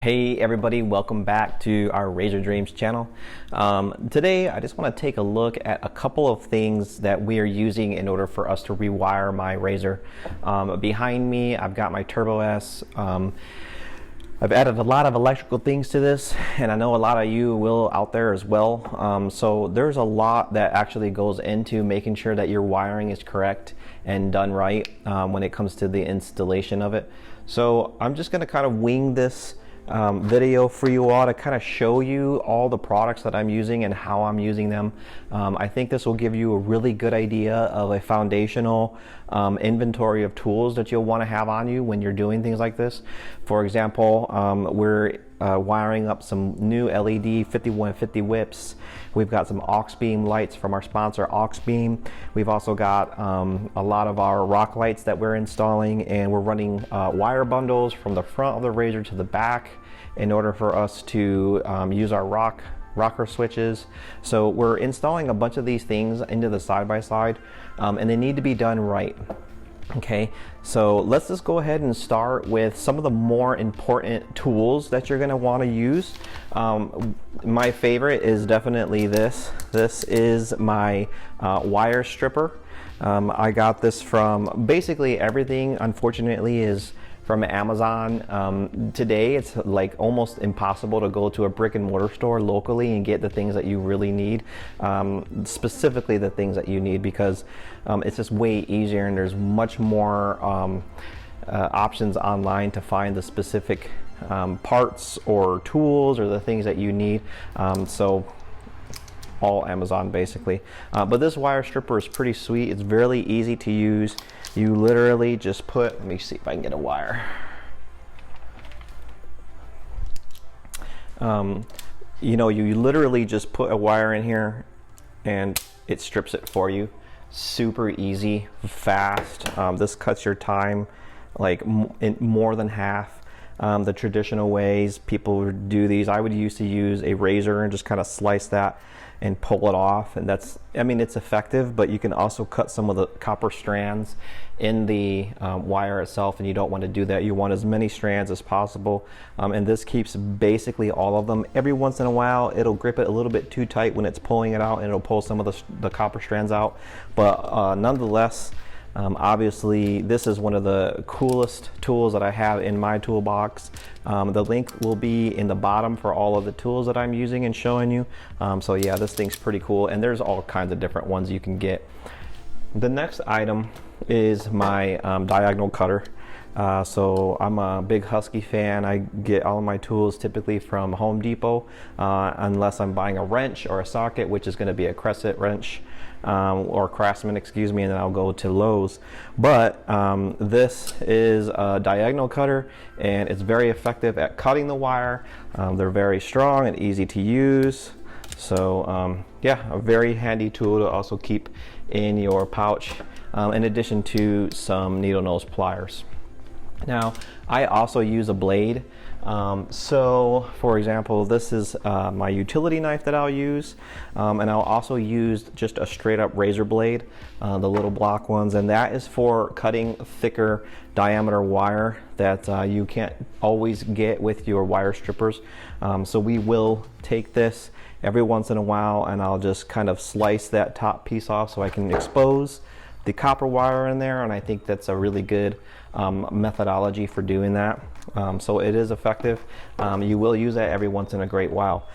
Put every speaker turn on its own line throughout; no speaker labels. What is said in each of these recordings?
Hey everybody, welcome back to our Razor Dreams channel. Today I just want to take a look at a couple of things that we are using in order for us to rewire my Razor. Behind me I've got my Turbo S. I've added a lot of electrical things to this, and I know a lot of you will out there as well. So there's a lot that actually goes into making sure that your wiring is correct and done right when it comes to the installation of it. So I'm just going to kind of wing this video for you all to kind of show you all the products that I'm using and how I'm using them. I think this will give you a really good idea of a foundational inventory of tools that you'll want to have on you when you're doing things like this. For example, we're wiring up some new LED 5150 whips. We've got some aux beam lights from our sponsor aux beam. We've also got a lot of our rock lights that we're installing, and we're running wire bundles from the front of the Razor to the back in order for us to use our rocker switches. So we're installing a bunch of these things into the side-by-side, and they need to be done right. Okay, so let's just go ahead and start with some of the more important tools that you're going to want to use. My favorite is definitely this. This is my wire stripper. I got this from basically everything, unfortunately, is from Amazon. Today it's like almost impossible to go to a brick and mortar store locally and get the things that you really need, specifically the things that you need, because it's just way easier and there's much more options online to find the specific parts or tools or the things that you need. So all Amazon basically. But this wire stripper is pretty sweet. It's really easy to use. You literally just put, let me see if I can get a wire. You know, you literally just put a wire in here and it strips it for you. Super easy, fast. This cuts your time like more than half. The traditional ways people do these, I would used to use a razor and just kind of slice that and pull it off, and that's, I mean, it's effective, but you can also cut some of the copper strands in the wire itself, and you don't want to do that. You want as many strands as possible, and this keeps basically all of them. Every once in a while it'll grip it a little bit too tight when it's pulling it out, and it'll pull some of the copper strands out, but nonetheless, obviously this is one of the coolest tools that I have in my toolbox. The link will be in the bottom for all of the tools that I'm using and showing you. So yeah, this thing's pretty cool, and there's all kinds of different ones you can get. The next item is my diagonal cutter. So I'm a big Husky fan. I get all of my tools typically from Home Depot, unless I'm buying a wrench or a socket, which is going to be a Crescent wrench or Craftsman, excuse me, and then I'll go to Lowe's. But this is a diagonal cutter, and it's very effective at cutting the wire. They're very strong and easy to use. So yeah, a very handy tool to also keep in your pouch, in addition to some needle nose pliers. Now, I also use a blade. So for example, this is my utility knife that I'll use, and I'll also use just a straight up razor blade, the little block ones, and that is for cutting thicker diameter wire that you can't always get with your wire strippers. So we will take this every once in a while, and I'll just kind of slice that top piece off so I can expose the copper wire in there, and I think that's a really good methodology for doing that. So it is effective. You will use that every once in a great while,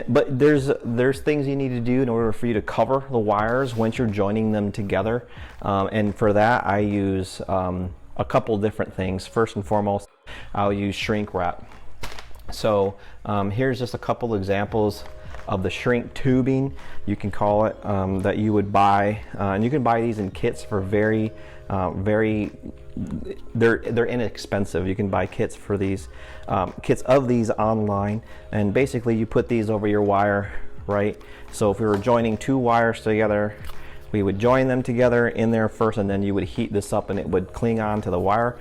but there's things you need to do in order for you to cover the wires once you're joining them together, and for that I use a couple different things. First and foremost, I'll use shrink wrap. So here's just a couple examples of the shrink tubing, you can call it, that you would buy, and you can buy these in kits for very they're inexpensive. You can buy kits for these kits of these online, and basically you put these over your wire, right? So if we were joining two wires together, we would join them together in there first, and then you would heat this up and it would cling on to the wire.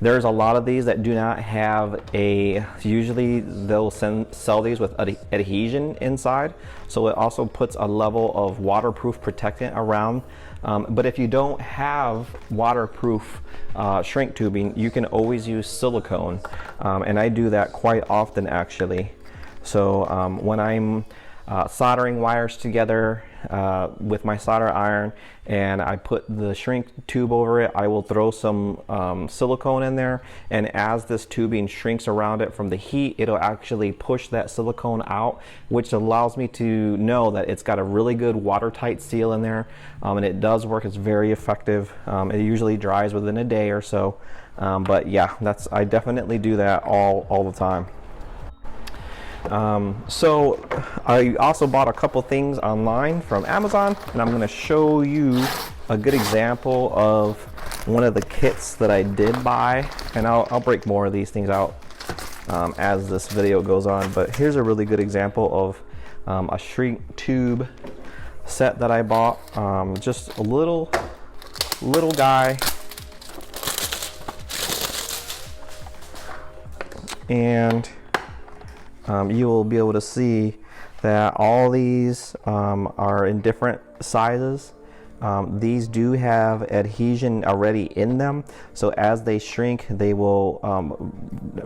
There's a lot of these that do not have a, usually they'll sell these with adhesion inside, so it also puts a level of waterproof protectant around But if you don't have waterproof shrink tubing, you can always use silicone, and I do that quite often actually. So when I'm soldering wires together with my solder iron and I put the shrink tube over it, I will throw some silicone in there, and as this tubing shrinks around it from the heat, it'll actually push that silicone out, which allows me to know that it's got a really good watertight seal in there, and it does work. It's very effective. It usually dries within a day or so, but yeah, I definitely do that all the time. So I also bought a couple things online from Amazon, and I'm going to show you a good example of one of the kits that I did buy, and I'll break more of these things out as this video goes on. But here's a really good example of a shrink tube set that I bought. Just a little guy, and you will be able to see that all these are in different sizes. These do have adhesion already in them, so as they shrink, they will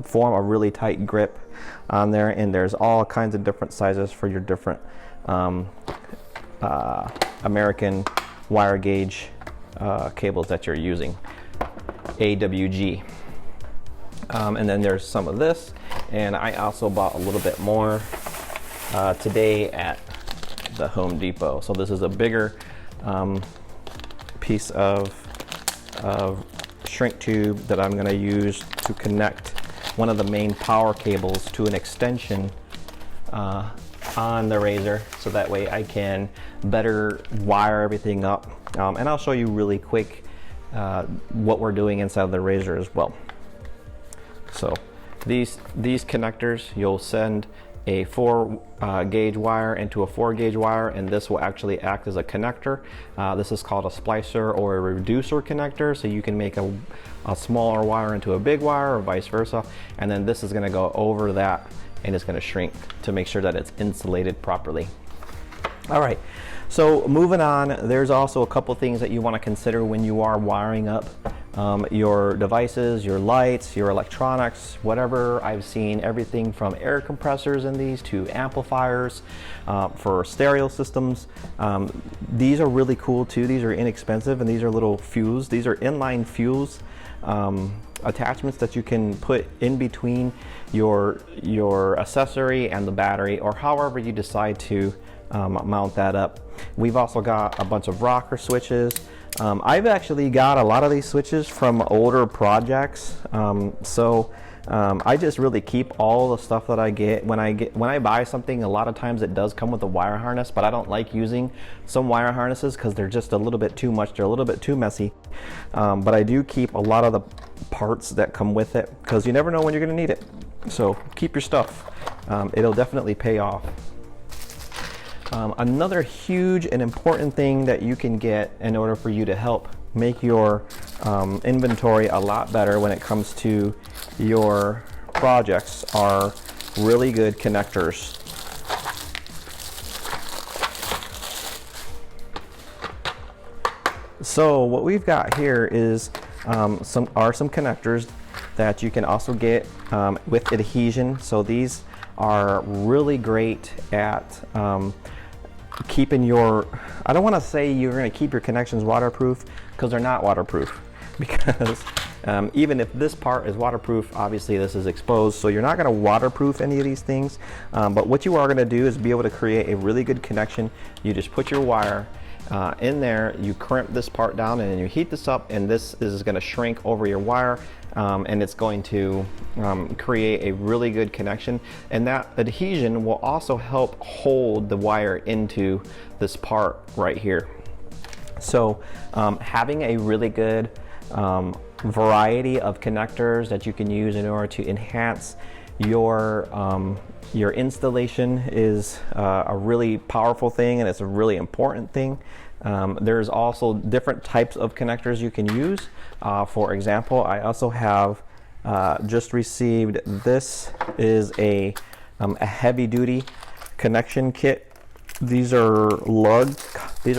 form a really tight grip on there, and there's all kinds of different sizes for your different American wire gauge cables that you're using, AWG. And then there's some of this, and I also bought a little bit more today at the Home Depot. So this is a bigger piece of shrink tube that I'm going to use to connect one of the main power cables to an extension on the razor, so that way I can better wire everything up. And I'll show you really quick what we're doing inside of the razor as well. So these connectors, you'll send a 4 gauge wire into a 4 gauge wire, and this will actually act as a connector. This is called a splicer or a reducer connector, so you can make a smaller wire into a big wire or vice versa, and then this is going to go over that and it's going to shrink to make sure that it's insulated properly. All right, so moving on, there's also a couple things that you want to consider when you are wiring up your devices, your lights, your electronics, whatever. I've seen everything from air compressors in these to amplifiers for stereo systems. These are really cool too. These are inexpensive, and these are little fuse. These are inline fuse attachments that you can put in between your accessory and the battery, or however you decide to mount that up. We've also got a bunch of rocker switches. I've actually got a lot of these switches from older projects, so I just really keep all the stuff that I get. When I buy something, a lot of times it does come with a wire harness, but I don't like using some wire harnesses because they're just a little bit too much. They're a little bit too messy, but I do keep a lot of the parts that come with it, because you never know when you're going to need it. So keep your stuff. It'll definitely pay off. Another huge and important thing that you can get in order for you to help make your inventory a lot better when it comes to your projects are really good connectors. So what we've got here is some connectors that you can also get with adhesion. So these are really great at keeping your, I don't want to say you're going to keep your connections waterproof, because they're not waterproof, because even if this part is waterproof, obviously this is exposed, so you're not going to waterproof any of these things, but what you are going to do is be able to create a really good connection. You just put your wire in there, you crimp this part down, and then you heat this up, and this is going to shrink over your wire, and it's going to create a really good connection, and that adhesion will also help hold the wire into this part right here. So having a really good variety of connectors that you can use in order to enhance your installation is a really powerful thing, and it's a really important thing. There's also different types of connectors you can use. For example, I also have just received, this is a heavy duty connection kit. These are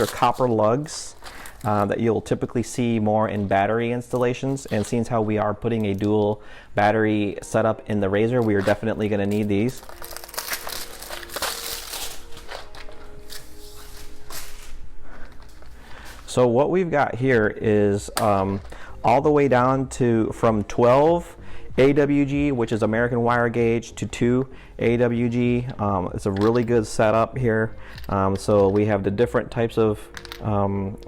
copper lugs. that you'll typically see more in battery installations. And seeing how we are putting a dual battery setup in the RZR, we are definitely going to need these. So what we've got here is all the way down to from 12 AWG, which is American wire gauge, to 2 AWG. It's a really good setup here. So we have the different types of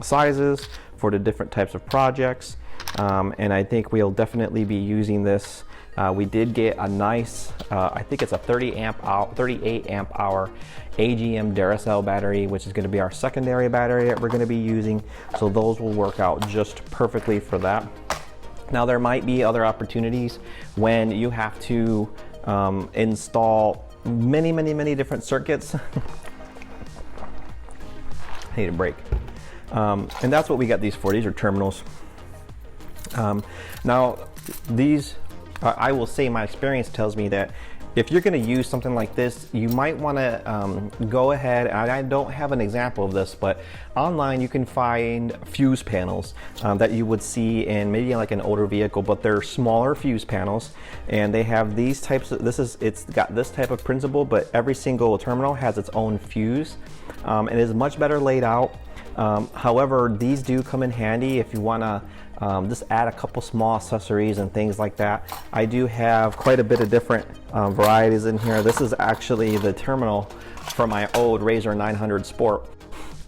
sizes for the different types of projects. And I think we'll definitely be using this. We did get a nice, I think it's a 38 amp hour AGM Duracell battery, which is going to be our secondary battery that we're going to be using. So those will work out just perfectly for that. Now there might be other opportunities when you have to install many different circuits. I need a break. And that's what we got these for. These are terminals. Now these, I will say my experience tells me that if you're going to use something like this, you might want to go ahead, and I don't have an example of this, but online you can find fuse panels that you would see in maybe like an older vehicle, but they're smaller fuse panels, and they have these types of, it's got this type of principle, but every single terminal has its own fuse. It is much better laid out. However, these do come in handy if you want to just add a couple small accessories and things like that. I do have quite a bit of different varieties in here. This is actually the terminal from my old RZR 900 Sport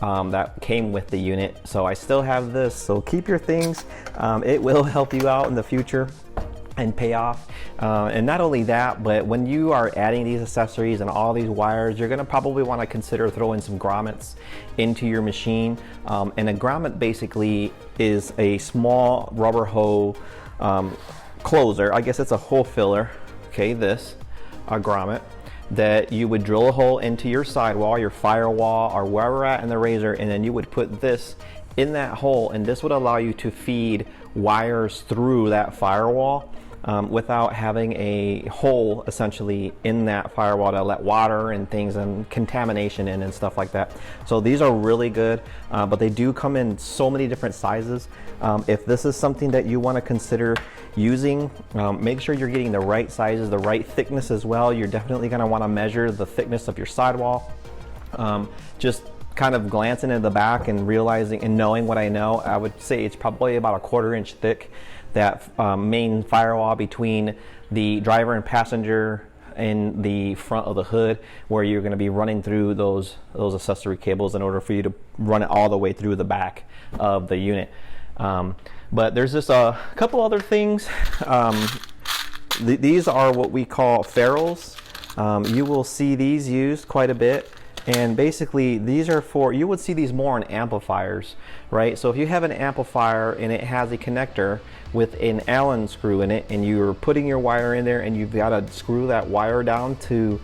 that came with the unit. So I still have this, so keep your things. It will help you out in the future and pay off. And not only that, but when you are adding these accessories and all these wires, you're gonna probably wanna consider throwing some grommets into your machine. And a grommet basically is a small rubber hole closer. I guess it's a hole filler. Okay, a grommet that you would drill a hole into your sidewall, your firewall, or wherever at in the RZR, and then you would put this in that hole, and this would allow you to feed wires through that firewall without having a hole essentially in that firewall to let water and things and contamination in and stuff like that. So these are really good, but they do come in so many different sizes. If this is something that you want to consider using, make sure you're getting the right sizes, the right thickness as well. You're definitely going to want to measure the thickness of your sidewall. Just kind of glancing in the back and realizing and knowing what I know, I would say it's probably about 1/4 inch thick, that main firewall between the driver and passenger in the front of the hood, where you're going to be running through those accessory cables in order for you to run it all the way through the back of the unit. But there's just a couple other things. These are what we call ferrules. You will see these used quite a bit. And basically these are for, you would see these more on amplifiers, right? So if you have an amplifier and it has a connector with an Allen screw in it, and you're putting your wire in there and you've got to screw that wire down to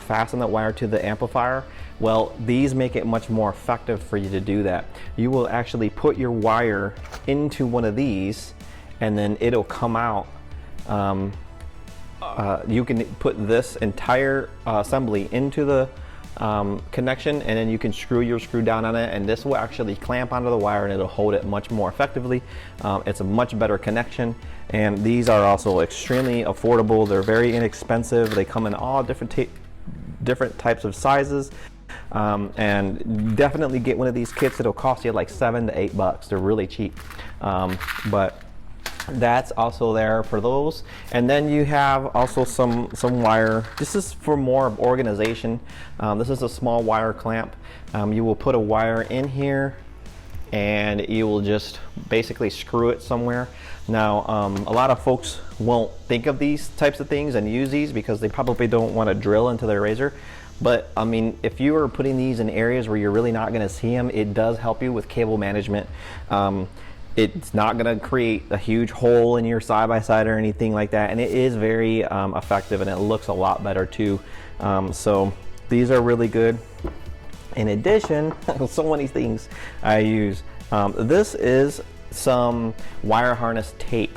fasten that wire to the amplifier, well, these make it much more effective for you to do that. You will actually put your wire into one of these and then it'll come out. You can put this entire assembly into the connection, and then you can screw your screw down on it, and this will actually clamp onto the wire and it'll hold it much more effectively. It's a much better connection, and these are also extremely affordable. They're very inexpensive. They come in all different types of sizes, and definitely get one of these kits. It'll cost you like $7 to $8. They're really cheap, but that's also there for those. And then you have also some wire. This is for more of organization. This is a small wire clamp. You will put a wire in here and you will just basically screw it somewhere. Now a lot of folks won't think of these types of things and use these because they probably don't want to drill into their RZR. But I mean, if you are putting these in areas where you're really not going to see them, it does help you with cable management. It's not going to create a huge hole in your side-by-side or anything like that, and it is very effective, and it looks a lot better too. So these are really good. In addition, so many things I use. This is some wire harness tape.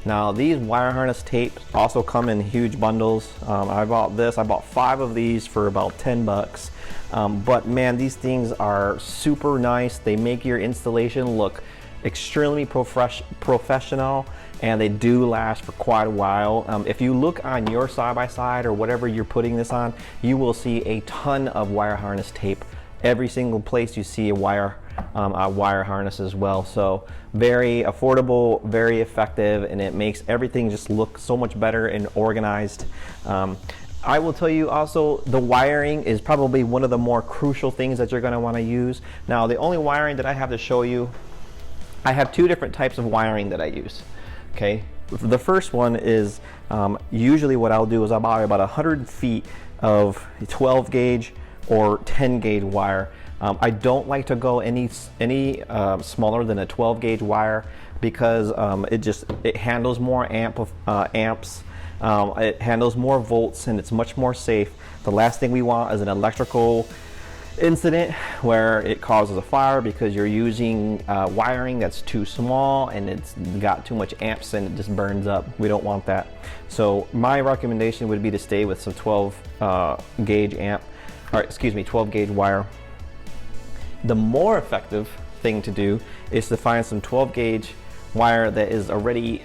Now these wire harness tapes also come in huge bundles. I bought 5 of these for about 10 bucks. But man, these things are super nice. They make your installation look extremely professional, and they do last for quite a while. If you look on your side-by-side or whatever you're putting this on, you will see a ton of wire harness tape. Every single place you see a wire harness as well. So very affordable, very effective, and it makes everything just look so much better and organized. I will tell you also, the wiring is probably one of the more crucial things that you're going to want to use. Now the only wiring that I have to show you, I have 2 different types of wiring that I use. Okay, the first one is usually what I'll do is I'll buy about 100 feet of 12 gauge or 10 gauge wire. I don't like to go any smaller than a 12 gauge wire because it handles more amps. It handles more volts, and it's much more safe. The last thing we want is an electrical incident where it causes a fire because you're using wiring that's too small and it's got too much amps and it just burns up. We don't want that. So my recommendation would be to stay with some 12 gauge 12 gauge wire. The more effective thing to do is to find some 12 gauge wire that is already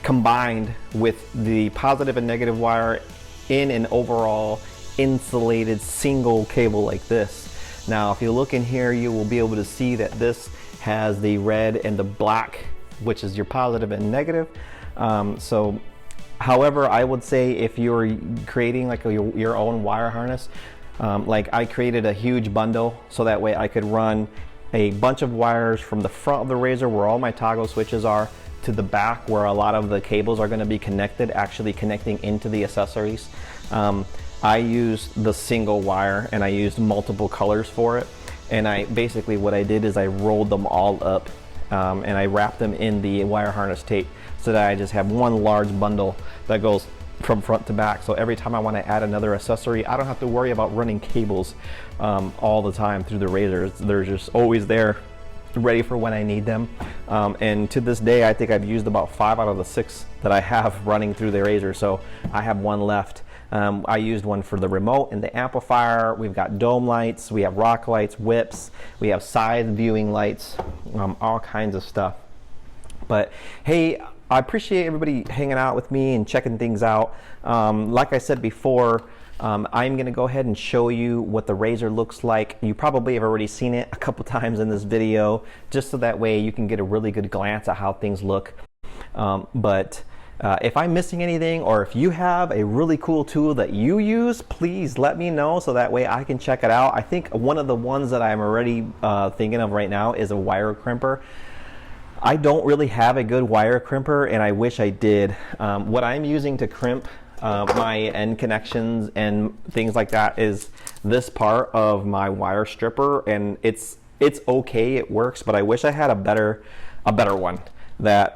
combined with the positive and negative wire in an overall insulated single cable like this. Now if you look in here, you will be able to see that this has the red and the black, which is your positive and negative. However, I would say if you're creating like your own wire harness, like I created a huge bundle so that way I could run a bunch of wires from the front of the RZR where all my toggle switches are to the back where a lot of the cables are going to be connected, actually connecting into the accessories. I used the single wire and I used multiple colors for it, and basically what I did is I rolled them all up and I wrapped them in the wire harness tape so that I just have one large bundle that goes from front to back. So every time I want to add another accessory, I don't have to worry about running cables all the time through the RZRs. They're just always there, ready for when I need them. And to this day, I think I've used about 5 out of the 6 that I have running through the RZR, so I have one left. I used one for the remote and the amplifier. We've got dome lights, we have rock lights, whips, we have side viewing lights, all kinds of stuff. But hey, I appreciate everybody hanging out with me and checking things out. Like I said before, I'm going to go ahead and show you what the RZR looks like. You probably have already seen it a couple times in this video, just so that way you can get a really good glance at how things look. If I'm missing anything, or if you have a really cool tool that you use, please let me know so that way I can check it out. I think one of the ones that I'm already thinking of right now is a wire crimper. I don't really have a good wire crimper, and I wish I did. What I'm using to crimp my end connections and things like that is this part of my wire stripper, and it's okay, it works, but I wish I had a better one that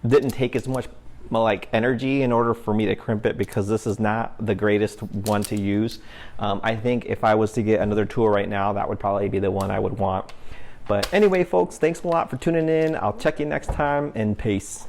didn't take as much like energy in order for me to crimp it, because this is not the greatest one to use. I think if I was to get another tool right now, that would probably be the one I would want. But anyway, folks, thanks a lot for tuning in. I'll check you next time, and peace.